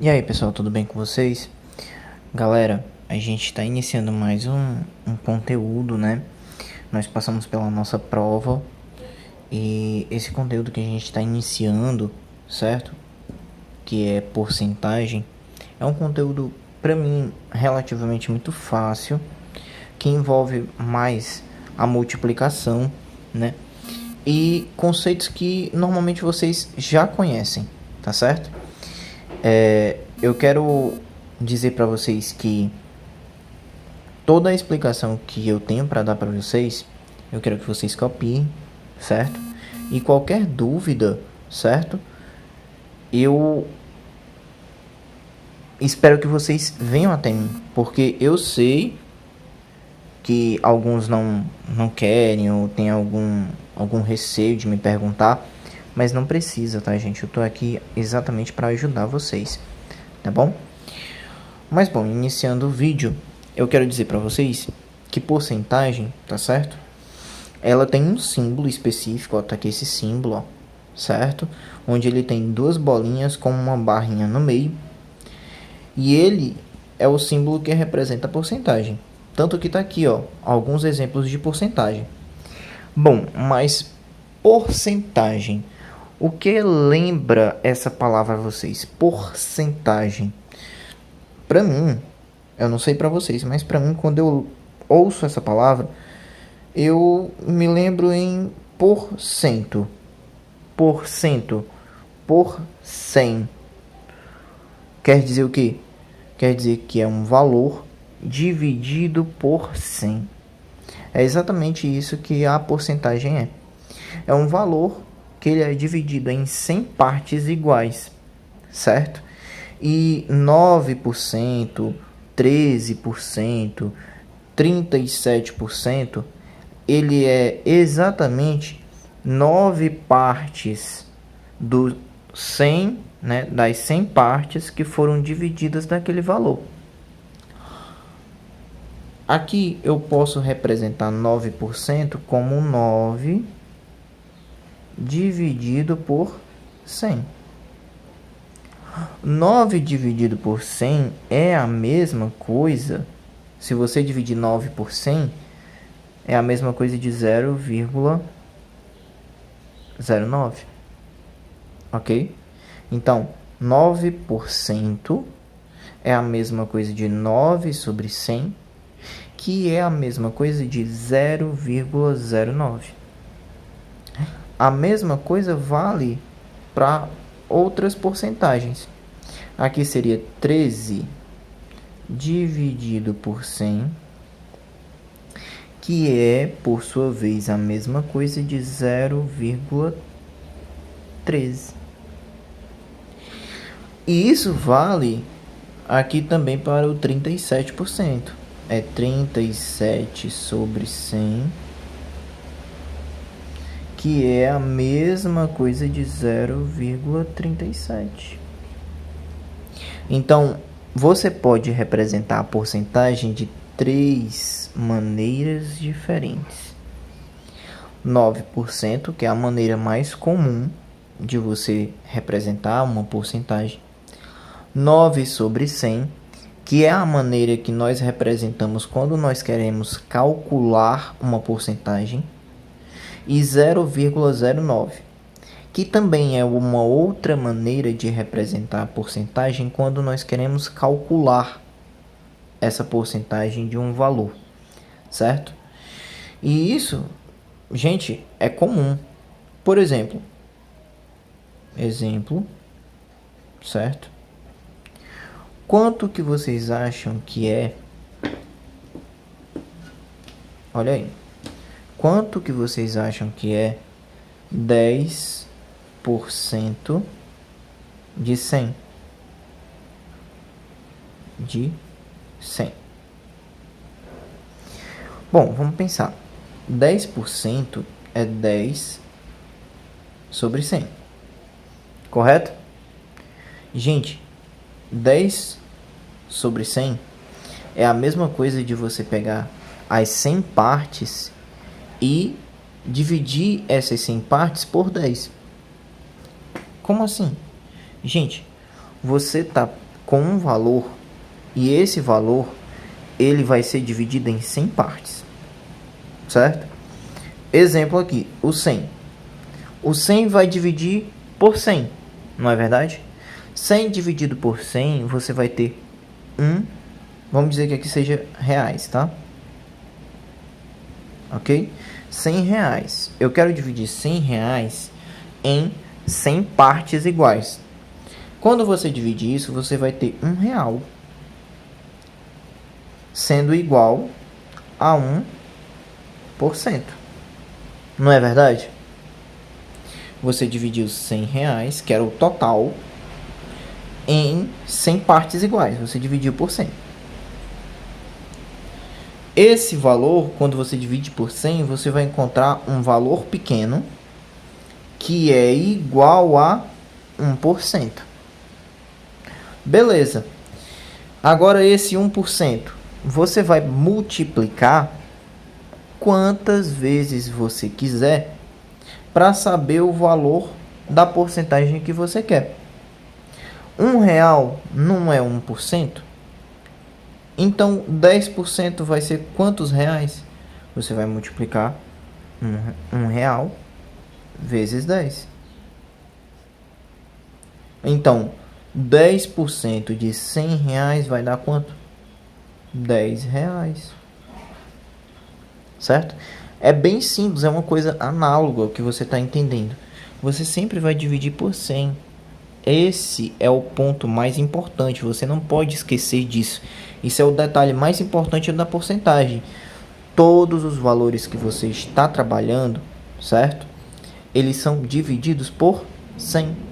E aí pessoal, tudo bem com vocês? Galera, a gente está iniciando mais um conteúdo, né? Nós passamos pela nossa prova e esse conteúdo que a gente está iniciando, certo? Que é porcentagem, é um conteúdo para mim relativamente muito fácil, que envolve mais a multiplicação, né? E conceitos que normalmente vocês já conhecem, tá certo? Eu quero dizer para vocês que toda a explicação que eu tenho para dar para vocês, eu quero que vocês copiem, certo? E qualquer dúvida, certo? Eu espero que vocês venham até mim, porque eu sei que alguns não querem ou tem algum receio de me perguntar, mas não precisa, tá, gente? Eu tô aqui exatamente para ajudar vocês, tá bom? Mas bom, iniciando o vídeo, eu quero dizer para vocês que porcentagem, tá certo? Ela tem um símbolo específico, ó, tá aqui esse símbolo, ó, certo? Onde ele tem duas bolinhas com uma barrinha no meio. E ele é o símbolo que representa a porcentagem. Tanto que tá aqui, ó, alguns exemplos de porcentagem. Bom, mas porcentagem. O que lembra essa palavra a vocês? Porcentagem. Para mim, eu não sei para vocês, mas para mim, quando eu ouço essa palavra, eu me lembro em porcento. Porcento. Por 100. Quer dizer o quê? Quer dizer que é um valor dividido por 100. É exatamente isso que a porcentagem é. É um valor que ele é dividido em 100 partes iguais, certo? E 9%, 13%, 37%, ele é exatamente 9 partes do 100, né, das 100 partes que foram divididas daquele valor. Aqui eu posso representar 9% como 9 dividido por 100. 9 dividido por 100 é a mesma coisa. Se você dividir 9 por 100, é a mesma coisa de 0,09. Ok? Então, 9% é a mesma coisa de 9 sobre 100, que é a mesma coisa de 0,09. A mesma coisa vale para outras porcentagens. Aqui seria 13 dividido por 100, que é, por sua vez, a mesma coisa de 0,13. E isso vale aqui também para o 37%. É 37 sobre 100, que é a mesma coisa de 0,37. Então, você pode representar a porcentagem de três maneiras diferentes. 9%, que é a maneira mais comum de você representar uma porcentagem. 9 sobre 100, que é a maneira que nós representamos quando nós queremos calcular uma porcentagem. E 0,09, que também é uma outra maneira de representar a porcentagem quando nós queremos calcular essa porcentagem de um valor, certo? E isso, gente, é comum. Por exemplo, certo? Quanto que vocês acham que é? Olha aí. Quanto que vocês acham que é 10% de 100? De 100. Bom, vamos pensar. 10% é 10 sobre 100. Correto? Gente, 10 sobre 100 é a mesma coisa de você pegar as 100 partes e dividir essas 100 partes por 10. Como assim? Gente, você está com um valor, e esse valor ele vai ser dividido em 100 partes, certo? Exemplo aqui, o 100. O 100 vai dividir por 100, não é verdade? 100 dividido por 100, você vai ter vamos dizer que aqui seja reais, tá? Ok? 100 reais. Eu quero dividir 100 reais em 100 partes iguais. Quando você divide isso, você vai ter R$1 sendo igual a 1%. Não é verdade? Você dividiu 100 reais, que era o total, em 100 partes iguais. Você dividiu por 100. Esse valor, quando você divide por 100, você vai encontrar um valor pequeno que é igual a 1%. Beleza. Agora esse 1%, você vai multiplicar quantas vezes você quiser para saber o valor da porcentagem que você quer. R$1 não é 1%? Então 10% vai ser quantos reais? Você vai multiplicar R$1 vezes 10. Então 10% de 100 reais vai dar quanto? R$10. Certo? É bem simples, é uma coisa análoga ao que você está entendendo. Você sempre vai dividir por 100. Esse é o ponto mais importante, você não pode esquecer disso. Isso é o detalhe mais importante da porcentagem. Todos os valores que você está trabalhando, certo? Eles são divididos por 100.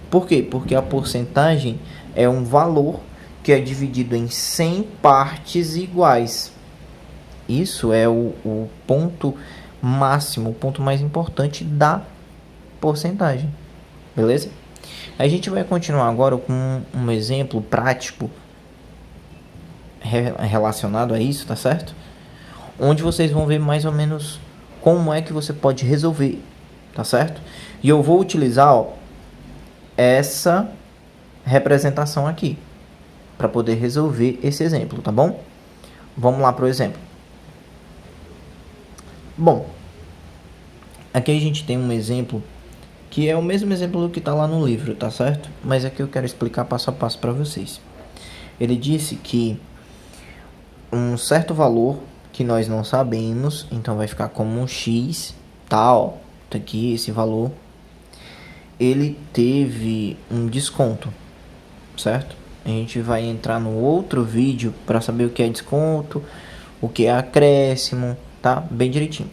Por quê? Porque a porcentagem é um valor que é dividido em 100 partes iguais. Isso é o ponto máximo, o ponto mais importante da porcentagem. Beleza? A gente vai continuar agora com um exemplo prático relacionado a isso, tá certo? Onde vocês vão ver mais ou menos como é que você pode resolver, tá certo? E eu vou utilizar essa representação aqui para poder resolver esse exemplo, tá bom? Vamos lá para o exemplo. Bom, aqui a gente tem um exemplo que é o mesmo exemplo do que está lá no livro, tá certo? Mas aqui eu quero explicar passo a passo para vocês. Ele disse que um certo valor que nós não sabemos, então vai ficar como um x, tal, tá aqui esse valor, ele teve um desconto, certo? A gente vai entrar no outro vídeo para saber o que é desconto, o que é acréscimo, tá? Bem direitinho.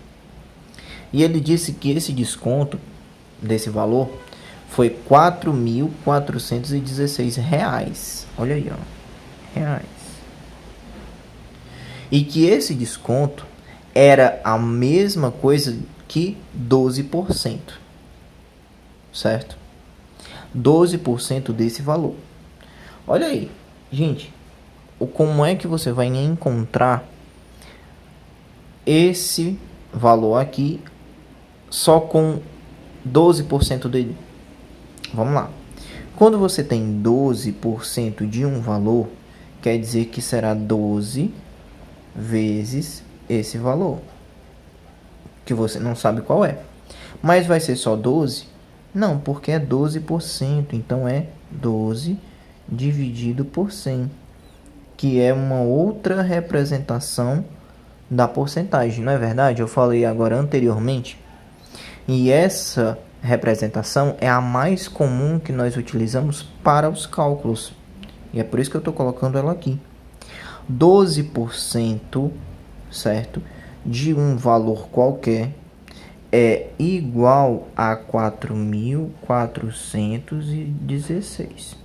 E ele disse que esse desconto desse valor foi R$4.416. Olha aí, ó. Reais. E que esse desconto era a mesma coisa que 12%. Certo? 12% desse valor. Olha aí, gente, como é que você vai encontrar esse valor aqui só com 12% dele? Vamos lá. Quando você tem 12% de um valor, quer dizer que será 12 vezes esse valor, que você não sabe qual é. Mas vai ser só 12? Não, porque é 12%, então é 12 dividido por 100, que é uma outra representação da porcentagem, não é verdade? Eu falei agora anteriormente. E essa representação é a mais comum que nós utilizamos para os cálculos. E é por isso que eu estou colocando ela aqui. 12%, certo? De um valor qualquer é igual a 4.416.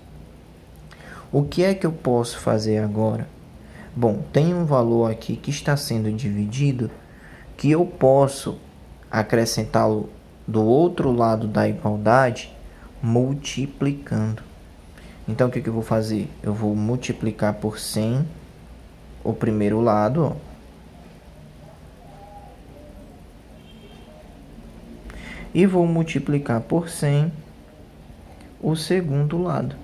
O que é que eu posso fazer agora? Bom, tem um valor aqui que está sendo dividido, que eu posso acrescentá-lo do outro lado da igualdade multiplicando. Então o que eu vou fazer? Eu vou multiplicar por 100 o primeiro lado, ó. E vou multiplicar por 100 o segundo lado.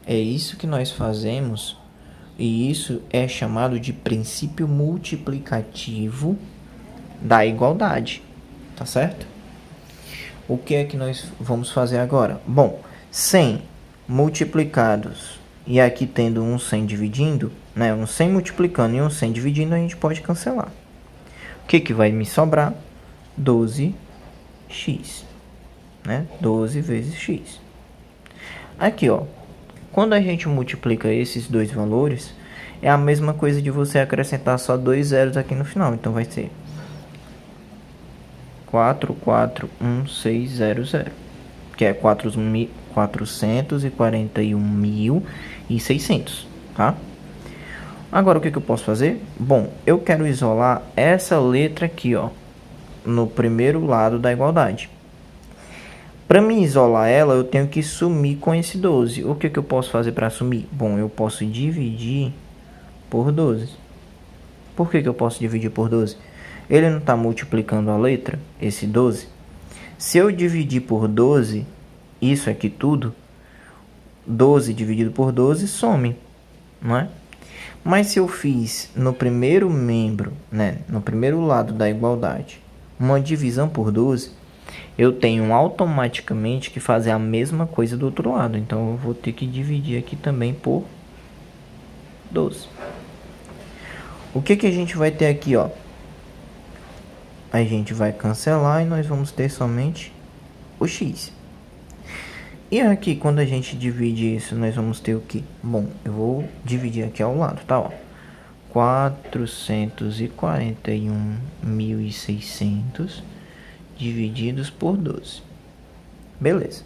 É isso que nós fazemos, e isso é chamado de princípio multiplicativo da igualdade, tá certo? O que é que nós vamos fazer agora? Bom, 100 multiplicados e aqui tendo um 100 dividindo, né? Um 100 multiplicando e um 100 dividindo, a gente pode cancelar. O que que vai me sobrar? 12x, né? 12 vezes x. Aqui, ó, quando a gente multiplica esses dois valores, é a mesma coisa de você acrescentar só dois zeros aqui no final. Então vai ser 441.600, que é 441.600, tá? Agora o que eu posso fazer? Bom, eu quero isolar essa letra aqui, ó, no primeiro lado da igualdade. Para me isolar ela, eu tenho que sumir com esse 12. O que eu posso fazer para sumir? Bom, eu posso dividir por 12. Por que eu posso dividir por 12? Ele não está multiplicando a letra, esse 12. Se eu dividir por 12, isso aqui tudo, 12 dividido por 12 some, não é? Mas se eu fiz no primeiro membro, né, no primeiro lado da igualdade, uma divisão por 12, eu tenho automaticamente que fazer a mesma coisa do outro lado. Então eu vou ter que dividir aqui também por 12. O que a gente vai ter aqui, ó? A gente vai cancelar e nós vamos ter somente o x. E aqui, quando a gente divide isso, nós vamos ter o que? Bom, eu vou dividir aqui ao lado, tá? Ó, 441.600 divididos por 12. Beleza.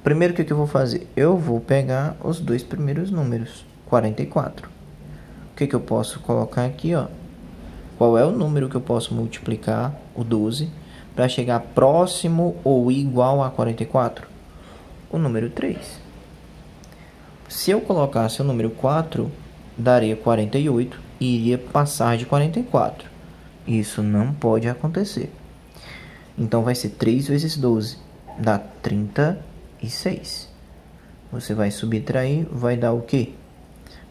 Primeiro, o que eu vou fazer? Eu vou pegar os dois primeiros números, 44. O que eu posso colocar aqui, ó? Qual é o número que eu posso multiplicar, o 12, para chegar próximo ou igual a 44? O número 3. Se eu colocasse o número 4, daria 48 e iria passar de 44. Isso não pode acontecer. Então vai ser 3 vezes 12, dá 36. Você vai subtrair, vai dar o quê?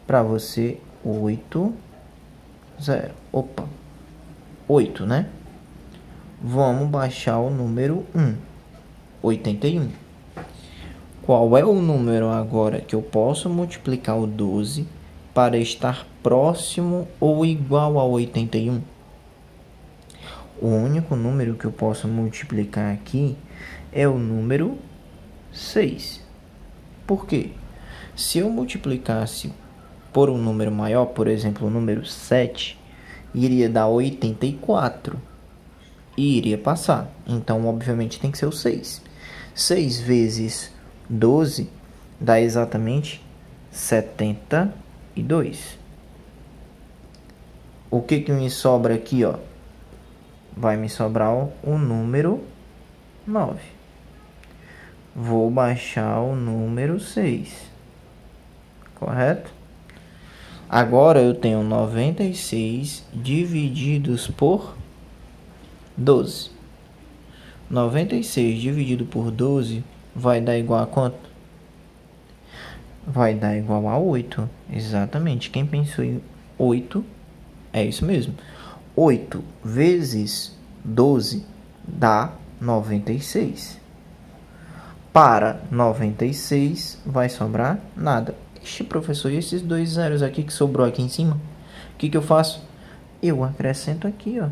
Para você, 8, 0. Opa, 8, né? Vamos baixar o número 1, 81. Qual é o número agora que eu posso multiplicar o 12 para estar próximo ou igual a 81? O único número que eu posso multiplicar aqui é o número 6. Por quê? Se eu multiplicasse por um número maior, por exemplo, o número 7, iria dar 84 e iria passar. Então, obviamente, tem que ser o 6. 6 vezes 12 dá exatamente 72. O que me sobra aqui, ó? Vai me sobrar o número 9. Vou baixar o número 6. Correto? Agora eu tenho 96 divididos por 12. 96 dividido por 12 vai dar igual a quanto? Vai dar igual a 8. Exatamente. Quem pensou em 8, é isso mesmo. 8 vezes 12 dá 96. Para 96 vai sobrar nada. Ixi, professor, e esses dois zeros aqui que sobrou aqui em cima? O que eu faço? Eu acrescento aqui, ó.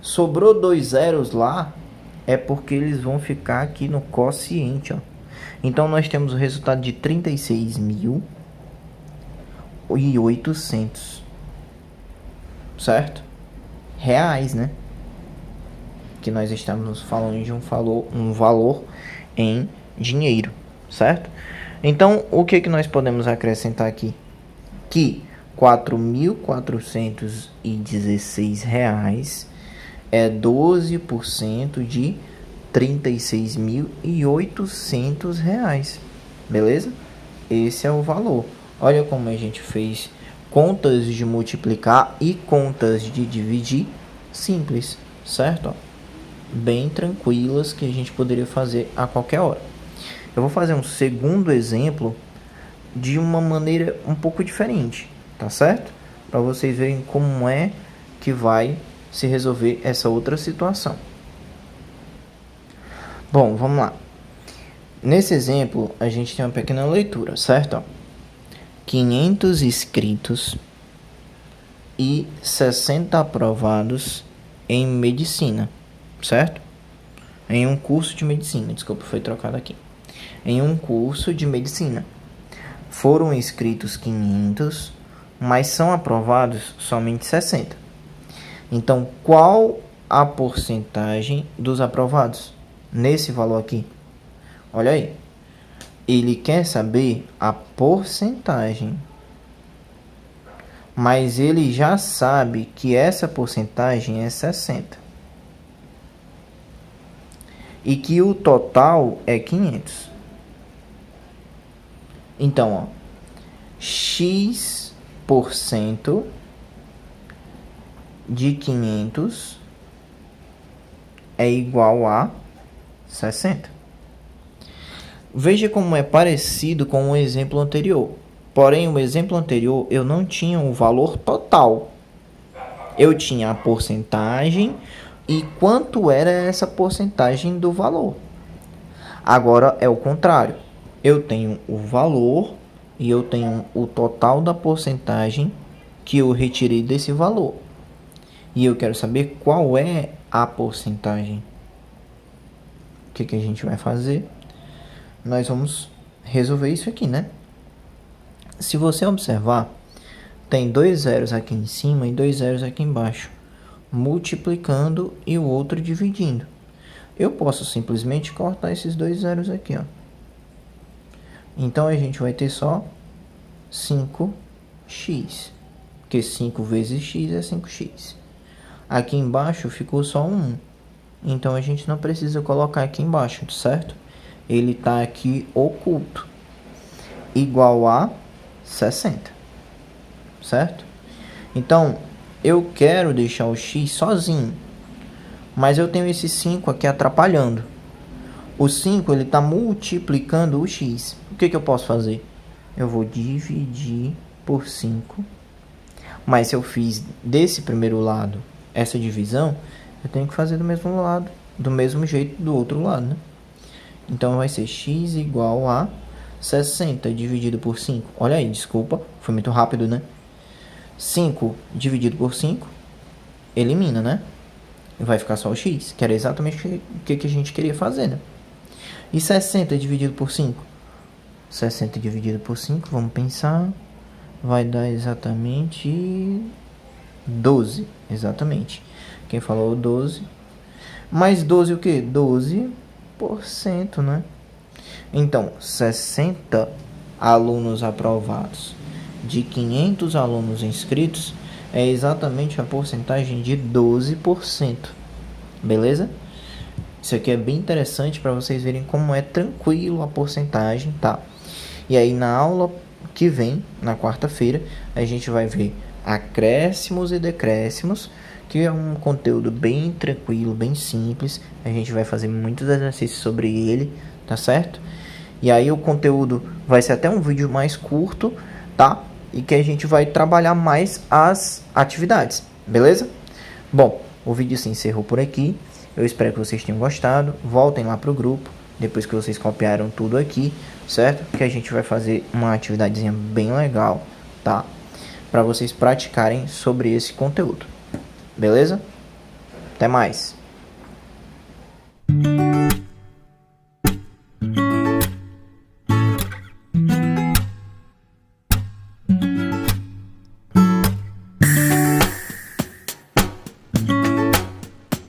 Sobrou dois zeros lá, é porque eles vão ficar aqui no quociente, ó. Então nós temos o resultado de 36.800, certo? Reais, né? Que nós estamos falando de um valor em dinheiro, certo? Então, o que nós podemos acrescentar aqui? Que R$ 4.416 é 12% de R$ 36.800, beleza? Esse é o valor. Olha como a gente fez contas de multiplicar e contas de dividir simples, certo? Bem tranquilas, que a gente poderia fazer a qualquer hora. Eu vou fazer um segundo exemplo de uma maneira um pouco diferente, tá certo? Para vocês verem como é que vai se resolver essa outra situação. Bom, vamos lá. Nesse exemplo, a gente tem uma pequena leitura, certo? 500 inscritos e 60 aprovados em medicina, certo? Em um curso de medicina, desculpa, foi trocado aqui. Em um curso de medicina. Foram inscritos 500, mas são aprovados somente 60. Então, qual a porcentagem dos aprovados nesse valor aqui? Olha aí. Ele quer saber a porcentagem, mas ele já sabe que essa porcentagem é 60. E que o total é 500. Então, ó, X% de 500 é igual a 60. Veja como é parecido com o exemplo anterior. Porém, o exemplo anterior eu não tinha o valor total. Eu tinha a porcentagem e quanto era essa porcentagem do valor. Agora é o contrário. Eu tenho o valor e eu tenho o total da porcentagem que eu retirei desse valor. E eu quero saber qual é a porcentagem. O que a gente vai fazer? Nós vamos resolver isso aqui, né? Se você observar, tem 2 zeros aqui em cima e 2 zeros aqui embaixo, multiplicando e o outro dividindo. Eu posso simplesmente cortar esses 2 zeros aqui, ó. Então a gente vai ter só 5x, porque 5 vezes x é 5x. Aqui embaixo ficou só 1, então a gente não precisa colocar aqui embaixo, certo? Ele está aqui oculto, igual a 60, certo? Então, eu quero deixar o x sozinho, mas eu tenho esse 5 aqui atrapalhando. O 5 ele está multiplicando o x. O que eu posso fazer? Eu vou dividir por 5, mas se eu fiz desse primeiro lado essa divisão, eu tenho que fazer do mesmo lado, do mesmo jeito do outro lado, né? Então vai ser x igual a 60 dividido por 5. Olha aí, desculpa, foi muito rápido, né? 5 dividido por 5, elimina, né? E vai ficar só o x, que era exatamente o que a gente queria fazer, né? E 60 dividido por 5? 60 dividido por 5, vamos pensar, vai dar exatamente 12, exatamente. Quem falou 12? Mais 12 o quê? 12%, né? Então, 60 alunos aprovados de 500 alunos inscritos é exatamente a porcentagem de 12%. Beleza? Isso aqui é bem interessante para vocês verem como é tranquilo a porcentagem, tá? E aí na aula que vem, na quarta-feira, a gente vai ver acréscimos e decréscimos, que é um conteúdo bem tranquilo, bem simples. A gente vai fazer muitos exercícios sobre ele, tá certo? E aí o conteúdo vai ser até um vídeo mais curto, tá? E que a gente vai trabalhar mais as atividades, beleza? Bom, o vídeo se encerrou por aqui. Eu espero que vocês tenham gostado. Voltem lá pro grupo, depois que vocês copiaram tudo aqui, certo? Que a gente vai fazer uma atividadezinha bem legal, tá? Para vocês praticarem sobre esse conteúdo. Beleza? Até mais!